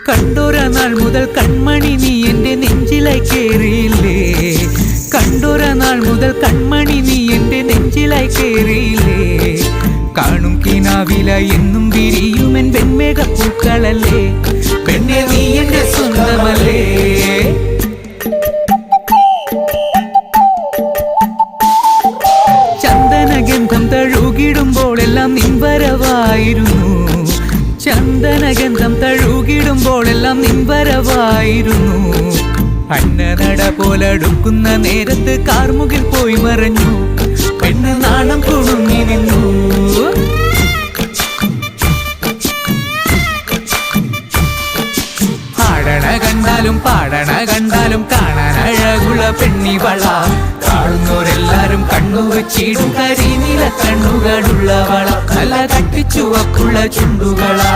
കണ്ടൊര നാൾ മുതൽ കൺമണി നീ എൻ്റെ നെഞ്ചിലായി കേറിയില്ലേ, കണ്ടൊര നാൾ മുതൽ കൺമണി നീ എൻ്റെ നെഞ്ചിലായി കേറിയില്ലേ. കാണും കിനാവില എന്നും വിരിയുമെൻ വെൺമേഘപ്പൂക്കളല്ലേ, പെണ്ണെ നീ എൻ്റെ സ്വന്തമല്ലേ. ചന്ദനഗന്ധം തഴുകിടുമ്പോഴെല്ലാം നിൻവരവായിരുന്നു, ചന്ദനഗന്ധം തഴുകിടുമ്പോഴെല്ലാം നിൻവരവായിരുന്നു. അന്നനട പോലടുക്കുന്ന നേരത്ത് കാർമുകിൽ പോയി മറഞ്ഞു, പെണ്ണ് നാണം കുടുങ്ങി നിന്നു. ആടണ കണ്ടാലും പാടണ കണ്ടാലും കാണാൻ അഴകുള്ള പെണ്ണിവള, കാണുന്നവരെല്ലാരും കണ്ണു വെച്ചിടും കരിനീല കണ്ണുകളുള്ളവള, നല്ല തട്ടിച്ചുവപ്പുള്ള ചുണ്ടുകളാ.